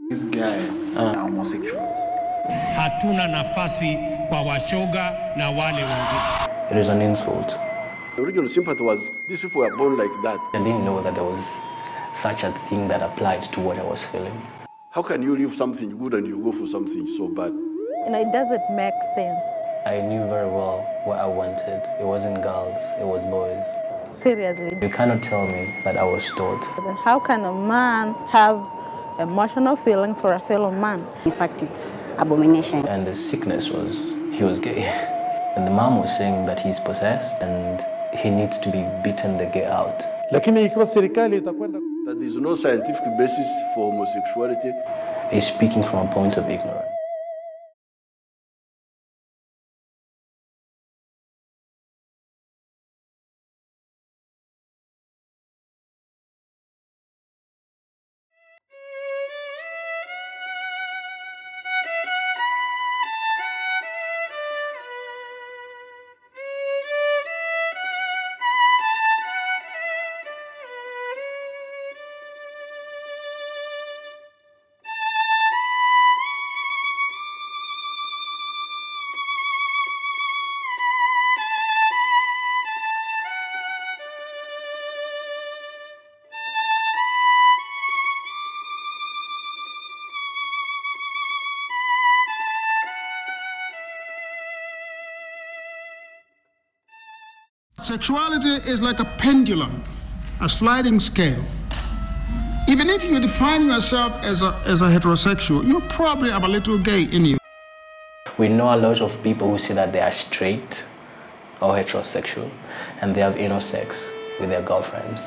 These guys are homosexuals. Hatuna nafasi kwa washoga na wale wengine. It is an insult. The original sympathy was these people were born like that. I didn't know that there was such a thing that applied to what I was feeling. How can you leave something good and you go for something so bad? It doesn't make sense. I knew very well what I wanted. It wasn't girls, it was boys. Seriously. You cannot tell me that I was taught. How can a man have emotional feelings for a fellow man? In fact, it's abomination. And the sickness was, he was gay. And the mom was saying that he's possessed and he needs to be beaten the gay out. Lakini ikiwa serikali itakwenda that there is no scientific basis for homosexuality. He's speaking from a point of ignorance. Sexuality is like a pendulum, a sliding scale. Even if you define yourself as a heterosexual, you probably have a little gay in you. We know a lot of people who say that they are straight or heterosexual and they have anal sex with their girlfriends.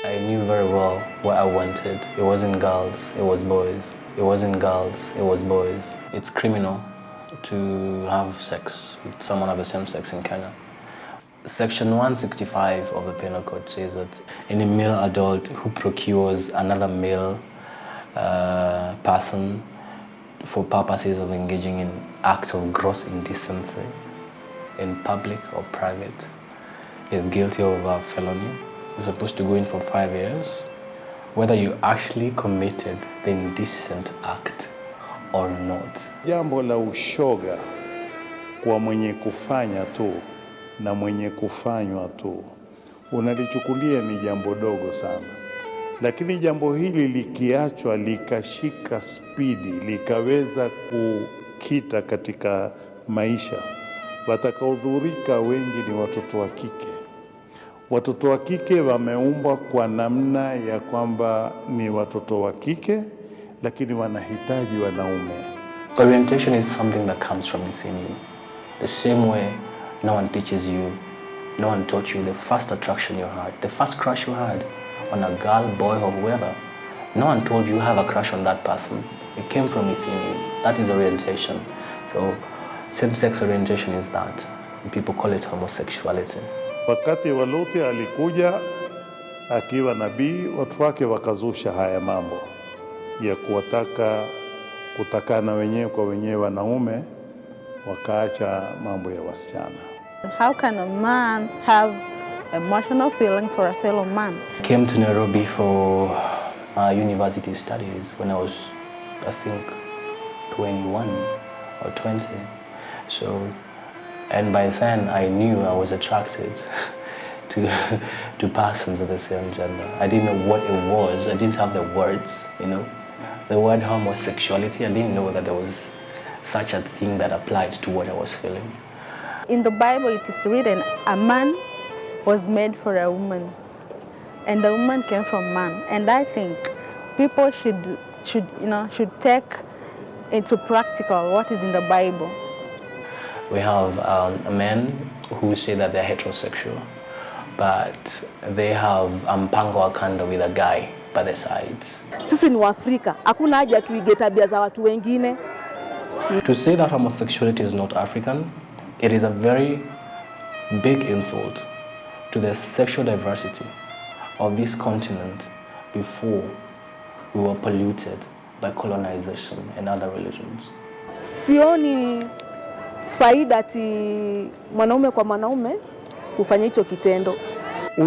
I knew very well what I wanted. It wasn't girls, it was boys. It wasn't girls, it was boys. It's criminal to have sex with someone of the same sex in Kenya. Section 165 of the Penal Code says that any male adult who procures another male person for purposes of engaging in acts of gross indecency in public or private is guilty of a felony. You're supposed to go in for 5 years, whether you actually committed the indecent act or not. Jambo la ushoga kwa mwenye kufanya tu na mwenye kufanywa tu unalichukulia ni jambo dogo sana, lakini jambo hili likiachwa likashika spidi likaweza kukita katika maisha, watakaodhurika wengi ni watoto wa kike. Watoto wa kike wameumbwa kwa namna ya kwamba ni watoto wa kike lakini wanahitaji wanaume. Orientation is something that comes from within you. The same way no one teaches you, no one taught you the first attraction you had, the first crush you had on a girl, boy, or whoever. No one told you have a crush on that person. It came from within you. That is orientation. So same-sex orientation is that. And people call it homosexuality. Wakati wa Luthi alikuja akiwa nabii, watu wake wakazusha haya mambo ya kutakana wenyewe kwa wenyewe wanaume, wakaacha mambo ya wasichana. How can a man have emotional feelings for a fellow man? I came to Nairobi for my university studies when I was, I think, 21 or 20. So, and by then I knew I was attracted to persons of the same gender. I didn't know what it was. I didn't have the words, you know. The word homosexuality, I didn't know that there was such a thing that applied to what I was feeling. In the Bible it is written, a man was made for a woman, and the woman came from man. And I think people should take into practical what is in the Bible. We have men who say that they're heterosexual, but they have mpango wa kando with a guy by the sides. Sisi ni Waafrika, hakuna haja tuige tabia za watu wengine. To say that homosexuality is not African, it is a very big insult to the sexual diversity of this continent before we were polluted by colonization and other religions. Sioni faida ati mwanaume kwa mwanaume kufanya hicho kitendo.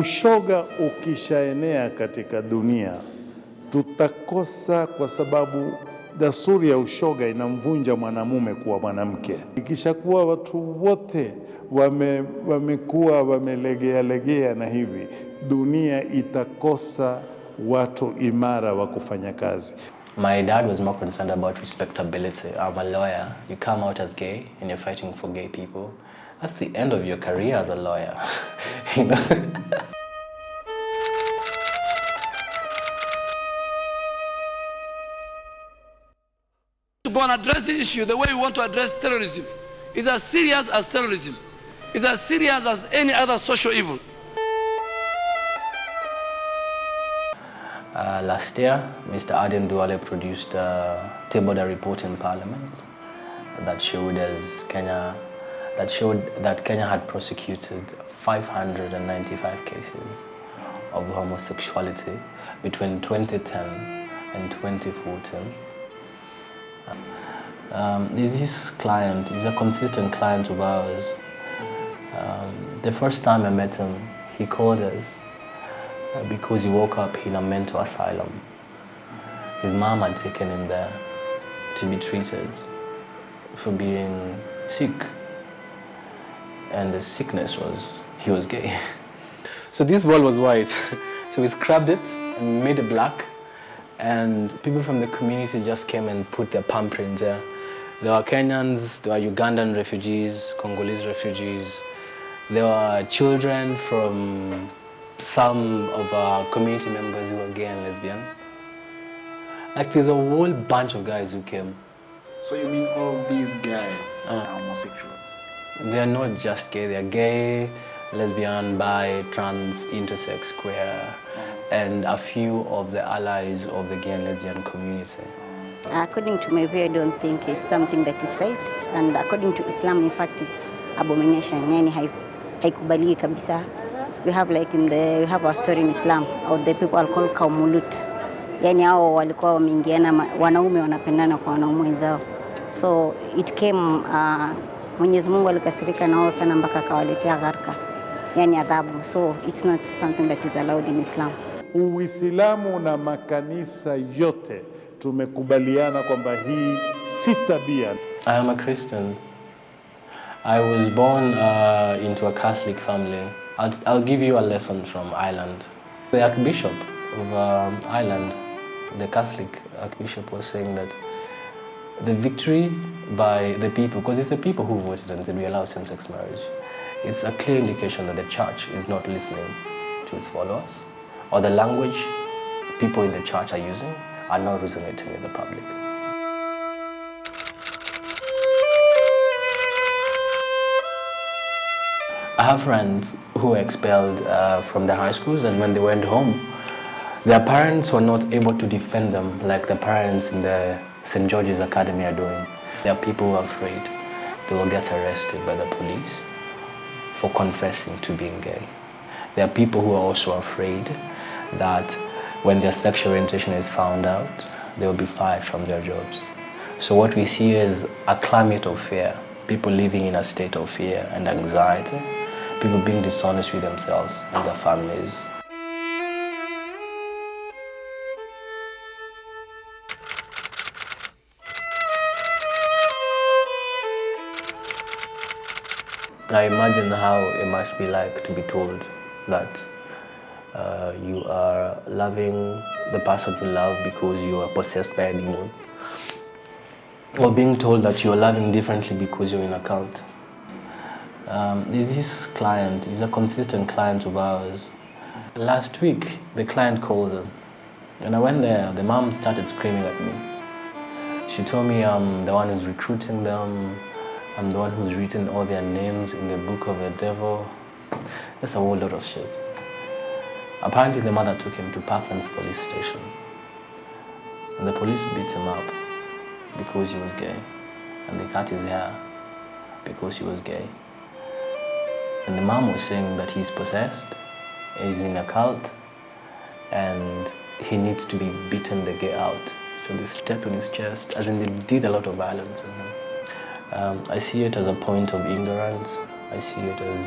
Ushoga ukishaenea katika dunia tutakosa, kwa sababu desturi ya ushoga inamvunja mwanamume kuwa mwanamke. Ikishakuwa watu wote wamekuwa wamelegea na hivi, dunia itakosa watu imara wa kufanya kazi. My dad was more concerned about respectability. I'm a lawyer. You come out as gay and you're fighting for gay people. That's the end of your career as a lawyer. You know? To go and address the issue the way we want to address terrorism. It's as serious as terrorism. It's as serious as any other social evil. Last year, Mr. Aden Duale produced a table report in Parliament that showed that Kenya had prosecuted 595 cases of homosexuality between 2010 and 2014. This client is a consistent client of ours. The first time I met him, he called us because he woke up in a mental asylum. His mom had taken him there to be treated for being sick. And the sickness was, he was gay. So this wall was white. So we scrubbed it and made it black. And people from the community just came and put their palm print there. There were Kenyans, there were Ugandan refugees, Congolese refugees. There were children from some of our community members who were gay and lesbian. Like there's a whole bunch of guys who came. So you mean all these guys are homosexuals? They're not just gay, they're gay, lesbian, bi, trans, intersex, queer, and a few of the allies of the gay and lesbian community. According to my view, I don't think it's something that is right. And according to Islam, in fact, it's abomination. Yani haikubaliki kabisa. We have we have a story in Islam, or the people are called kaumulut. Yani hao walikuwa wameingiana, wanaume wanapendana kwa wanaume wenzao. So it came, Mwenyezi Mungu alikasirika nao sana mpaka akawaletea gharika, yani adhabu. So it's not something that is allowed in Islam. Uislamu na makanisa yote tumekubaliana kwamba hii si tabia. I am a Christian. I was born into a Catholic family. I'll give you a lesson from Ireland. The Archbishop of Ireland, the Catholic Archbishop, was saying that the victory by the people, because it's the people who voted and said we allow same-sex marriage, it's a clear indication that the church is not listening to its followers, or the language people in the church are using are not resonating with the public. I have friends who were expelled from their high schools, and when they went home, their parents were not able to defend them like the parents in the St. George's Academy are doing. There are people who are afraid they will get arrested by the police for confessing to being gay. There are people who are also afraid that when their sexual orientation is found out, they will be fired from their jobs. So what we see is a climate of fear, people living in a state of fear and anxiety, people being dishonest with themselves and their families. I imagine how it must be like to be told that you are loving the person you love because you are possessed by a demon, or being told that you are loving differently because you're in a cult. This client is a consistent client of ours. Last week, the client called us. When I went there, the mom started screaming at me. She told me I'm the one who's recruiting them. I'm the one who's written all their names in the book of the devil. That's a whole lot of shit. Apparently the mother took him to Parkland's police station. And the police beat him up because he was gay. And they cut his hair because he was gay. And the mom was saying that he's possessed, he's in a cult, and he needs to be beaten the gay out. So they stepped on his chest, as in they did a lot of violence on him. I see it as a point of ignorance. I see it as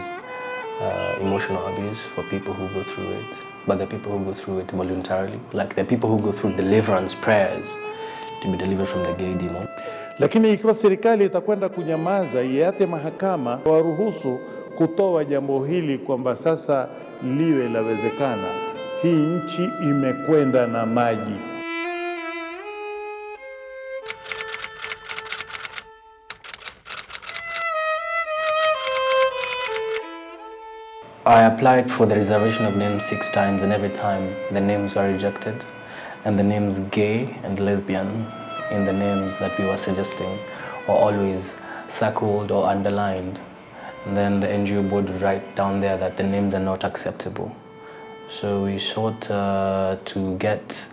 emotional abuse for people who go through it, but the people who go through it voluntarily, like the people who go through deliverance prayers to be delivered from the gay demon. Lakini ikiwa serikali itakwenda kunyamaza, iate mahakama waruhusu kutoa jambo hili kwamba sasa liwe lawezekana, hii nchi imekwenda na maji. I applied for the reservation of names 6 times, and every time the names were rejected, and the names gay and lesbian in the names that we were suggesting were always circled or underlined. And then the NGO board would write down there that the names are not acceptable. So we sought to get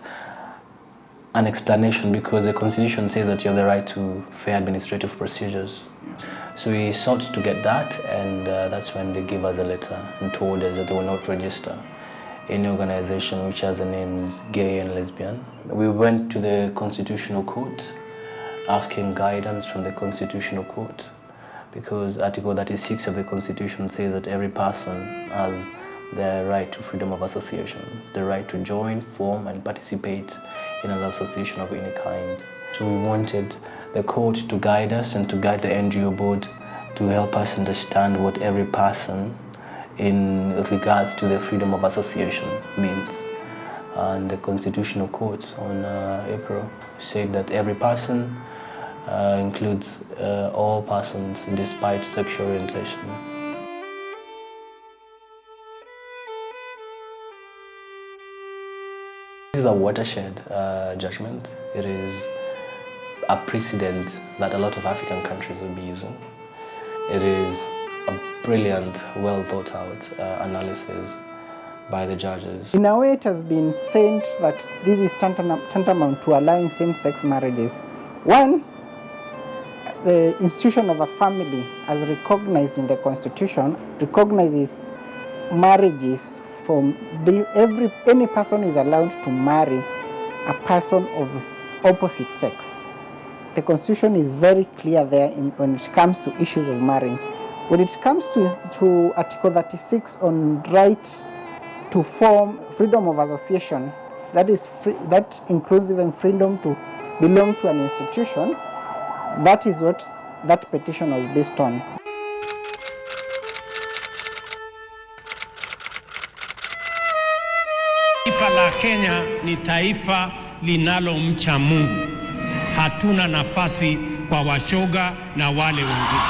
an explanation, because the Constitution says that you have the right to fair administrative procedures. So we sought to get that, and that's when they gave us a letter and told us that they will not register any organization which has the names gay and lesbian. We went to the Constitutional Court asking guidance from the Constitutional Court, because Article 36 of the Constitution says that every person has the right to freedom of association, the right to join, form and participate in an association of any kind. So we wanted the court to guide us and to guide the NGO board to help us understand what every person in regards to the freedom of association means. And the Constitutional Court on April said that every person includes all persons despite sexual orientation. This is a watershed judgment. It is a precedent that a lot of African countries will be using. It is a brilliant, well thought out analysis by the judges. In a way, it has been said that this is tantamount to allowing same-sex marriages. One, the institution of a family, as recognized in the Constitution, recognizes marriages from any person is allowed to marry a person of opposite sex. The Constitution is very clear there when it comes to issues of marrying. When it comes to Article 36 on right to form freedom of association, that includes even freedom to belong to an institution, that is what that petition was based on. Taifa la Kenya ni taifa linalomcha Mungu. Hatuna nafasi kwa washoga na wale wengine.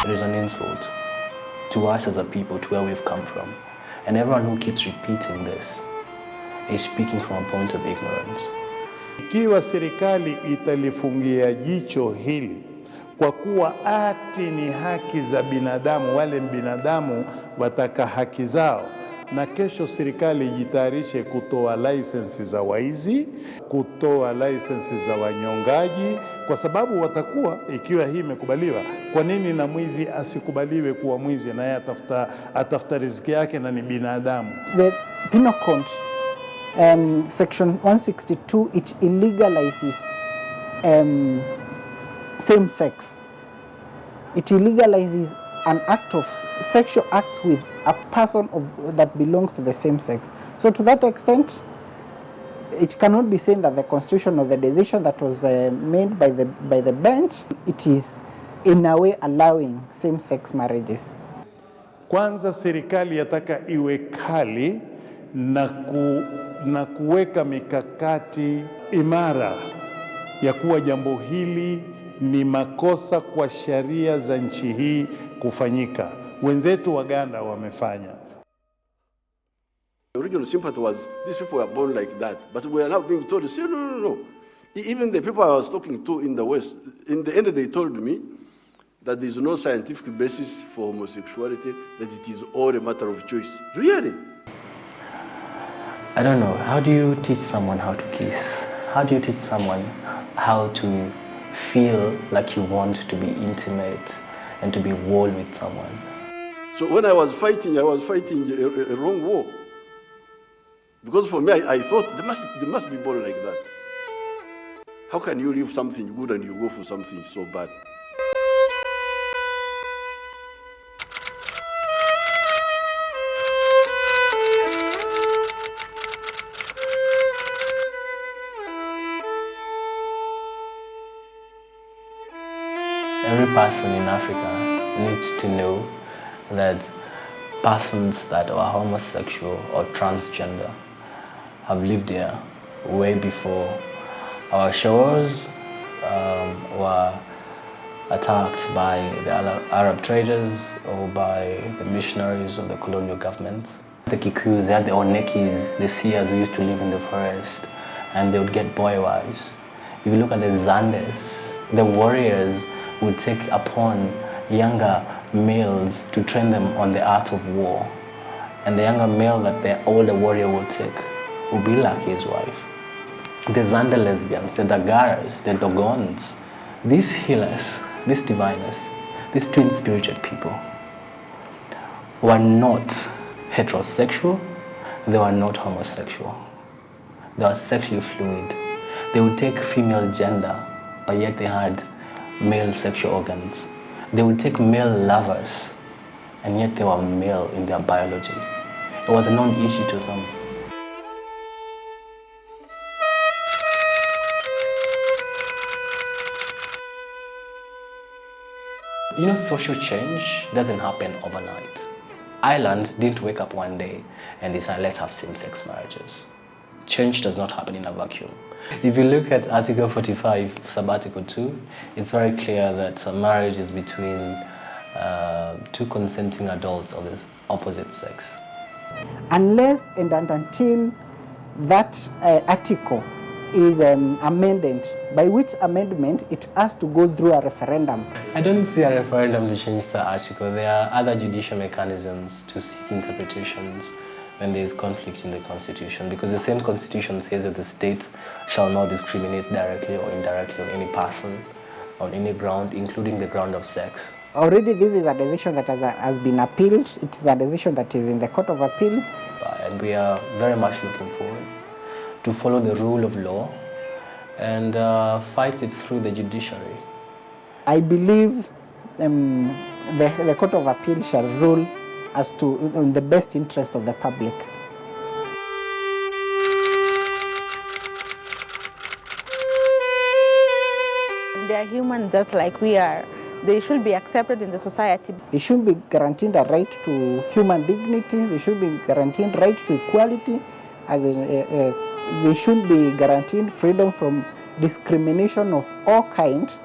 It is an insult to us as a people, to where we've come from. And everyone who keeps repeating this is speaking from a point of ignorance. Ikiwa serikali italifungia jicho hili, kwa kuwa ati ni haki za binadamu, wale binadamu wataka haki zao, na kesho serikali ijitayarishe kutoa license za waizi, kutoa license za wanyongaji, kwa sababu watakuwa, ikiwa hii imekubaliwa, kwa nini na mwizi asikubaliwe kuwa mwizi, na yeye atafuta riziki yake na ni binadamu? The Penal Code, section 162, it illegalizes same sex. It illegalizes an act of sexual acts with a person that belongs to the same sex. So to that extent, it cannot be said that the Constitution or the decision that was made by the bench, it is in a way allowing same-sex marriages. Kwanza serikali yataka iwe kali na kuweka mikakati imara ya kuwa jambo hili ni makosa kwa sheria za nchi hii kufanyika. Wenzetu Waganda wamefanya. The original sympathy was, these people were born like that. But we are now being told to say, no. Even the people I was talking to in the West, in the end they told me that there is no scientific basis for homosexuality, that it is all a matter of choice. Really? I don't know. How do you teach someone how to kiss? How do you teach someone how to feel like you want to be intimate and to be warm with someone? So when I was fighting a wrong war. Because for me, I thought they must be born like that. How can you leave something good and you go for something so bad? person in Africa needs to know that persons that are homosexual or transgender have lived here way before our shores were attacked by the Arab traders or by the missionaries of the colonial government. The Kikuyus, they had the Onekis, the Seers who used to live in the forest, and they would get boy wives. If you look at the Zandes, the warriors would take upon younger males to train them on the art of war. And the younger male that the older warrior will take will be like his wife. The Zande lesbians, the Dagaras, the Dogons, these healers, these diviners, these twin-spirited people were not heterosexual, they were not homosexual. They were sexually fluid. They would take female gender, but yet they had male sexual organs. They would take male lovers, and yet they were male in their biology. It was a non-issue to them. You know, social change doesn't happen overnight. Ireland didn't wake up one day and decide, let's have same-sex marriages. Change does not happen in a vacuum. If you look at Article 45, Sub-Article 2, it's very clear that marriage is between two consenting adults of the opposite sex. Unless and until that article is amended, by which amendment it has to go through a referendum. I don't see a referendum to change the article. There are other judicial mechanisms to seek interpretations when there is conflict in the Constitution, because the same Constitution says that the state shall not discriminate directly or indirectly on any person, on any ground, including the ground of sex. Already this is a decision that has been appealed. It is a decision that is in the Court of Appeal. And we are very much looking forward to follow the rule of law and fight it through the judiciary. I believe the Court of Appeal shall rule as to in the best interest of the public. They are human just like we are. They should be accepted in the society. They should be guaranteed a right to human dignity. They should be guaranteed right to equality. They should be guaranteed freedom from discrimination of all kinds.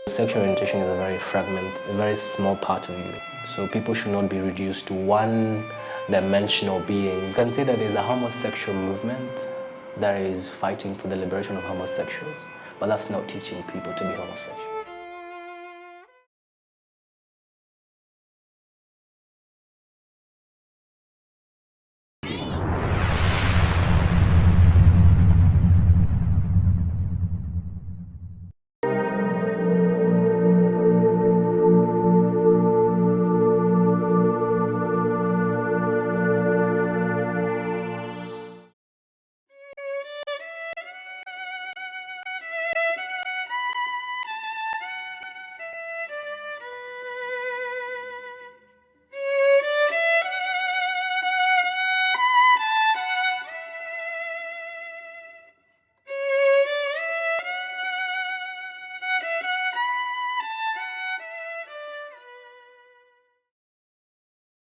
Sexual orientation is a very small part of you. So people should not be reduced to one-dimensional being. You can say that there's a homosexual movement that is fighting for the liberation of homosexuals, but that's not teaching people to be homosexual.